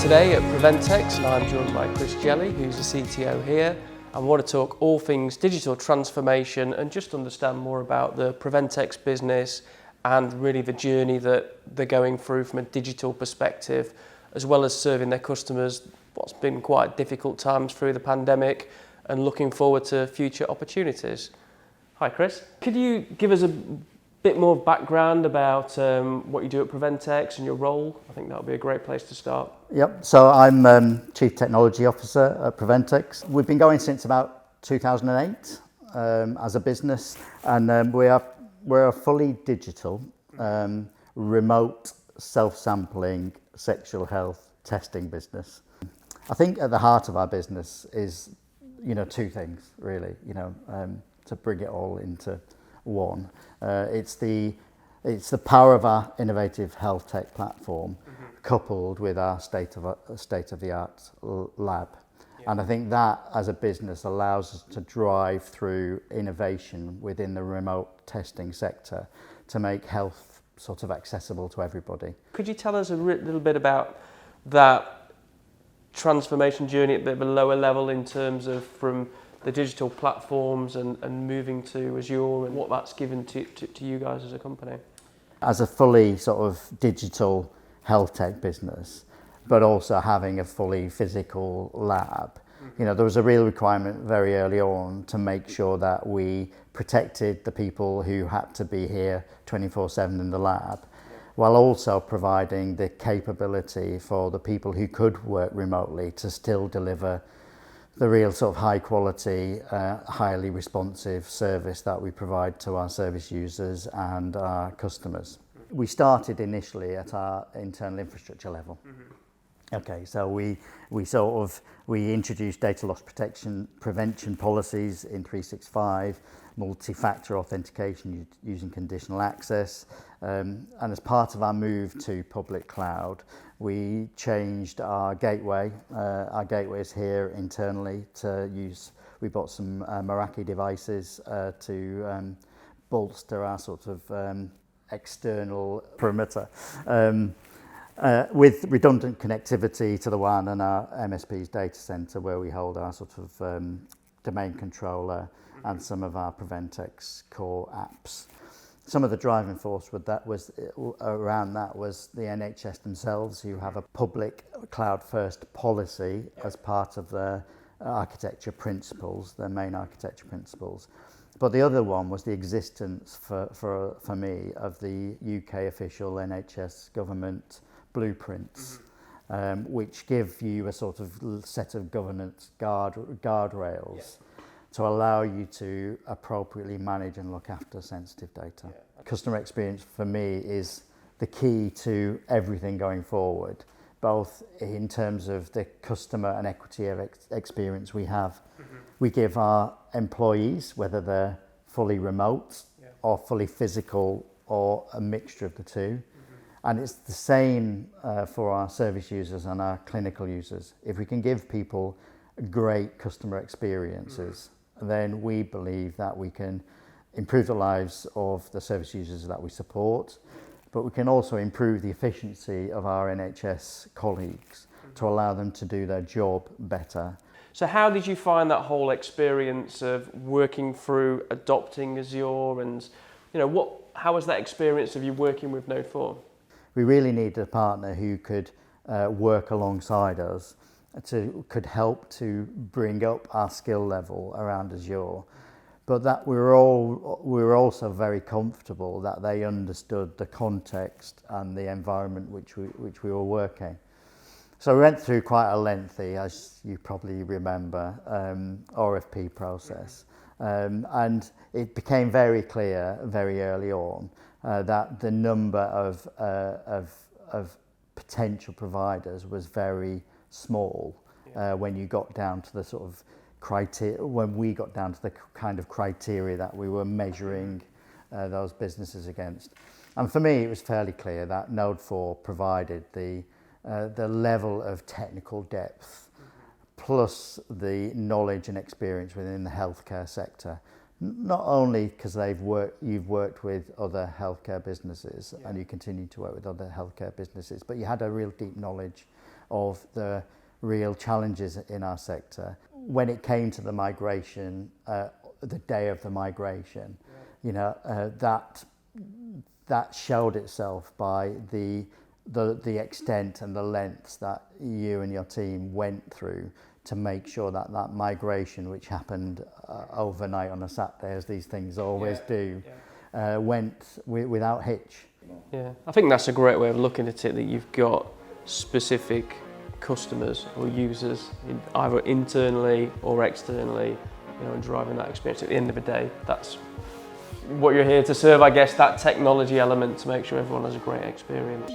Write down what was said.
today at Preventx, and I'm joined by Jelley, who's the CTO here. And we want to talk all things digital transformation and just understand more about the Preventx business and really the journey that they're going through from a digital perspective, as well as serving their customers what's been quite difficult times through the pandemic and looking forward to future opportunities. Hi Chris, could you give us a bit more background about what you do at Preventx and your role? I think that would be a great place to start. Yep, so I'm Chief Technology Officer at Preventx. We've been going since about 2008 as a business, and we're a fully digital, remote, self-sampling sexual health testing business. I think at the heart of our business is, two things really, to bring it all into one. It's the power of our innovative health tech platform, coupled with our state-of-the-art lab. Yeah. And I think that as a business allows us to drive through innovation within the remote testing sector to make health sort of accessible to everybody. Could you tell us a little bit about that transformation journey at a bit of a lower level in terms of from the digital platforms and moving to Azure and what that's given to you guys as a company? As a fully sort of digital health tech business, but also having a fully physical lab, there was a real requirement very early on to make sure that we protected the people who had to be here 24/7 in the lab, while also providing the capability for the people who could work remotely to still deliver the real sort of high quality, highly responsive service that we provide to our service users and our customers. We started initially at our internal infrastructure level. Okay, so we introduced data loss prevention policies in 365, multi-factor authentication using conditional access, and as part of our move to public cloud, we changed our gateway. Our gateway is here internally to use. We bought some Meraki devices to bolster our sort of external perimeter. With redundant connectivity to the WAN and our MSP's data center, where we hold our sort of domain controller and some of our Preventx core apps. Some of the driving force around that was the NHS themselves, who have a public cloud-first policy as part of their architecture principles, their main architecture principles. But the other one was the existence for me of the UK official NHS government blueprints, which give you a sort of set of governance guardrails to allow you to appropriately manage and look after sensitive data. Yeah. Customer experience for me is the key to everything going forward, both in terms of the customer and equity of experience we have. We give our employees, whether they're fully remote or fully physical or a mixture of the two. And it's the same for our service users and our clinical users. If we can give people great customer experiences, then we believe that we can improve the lives of the service users that we support, but we can also improve the efficiency of our NHS colleagues to allow them to do their job better. So how did you find that whole experience of working through adopting Azure, and how was that experience of you working with Node4? We really needed a partner who could work alongside us, could help to bring up our skill level around Azure, but that we were also very comfortable that they understood the context and the environment which we were working. So we went through quite a lengthy, as you probably remember, RFP process, and it became very clear very early on that the number of potential providers was very small when you got down to the sort of criteria. When we got down to the kind of criteria that we were measuring those businesses against, and for me it was fairly clear that Node4 provided the level of technical depth plus the knowledge and experience within the healthcare sector. Not only because you've worked with other healthcare businesses and you continue to work with other healthcare businesses, but you had a real deep knowledge of the real challenges in our sector. When it came to the migration, the day of the migration, you know, that showed itself by the extent and the lengths that you and your team went through to make sure that that migration, which happened overnight on a Saturday, as these things always do, went without hitch. Yeah, I think that's a great way of looking at it, that you've got specific customers or users, either internally or externally, you know, and driving that experience. At the end of the day, that's what you're here to serve, I guess, that technology element to make sure everyone has a great experience.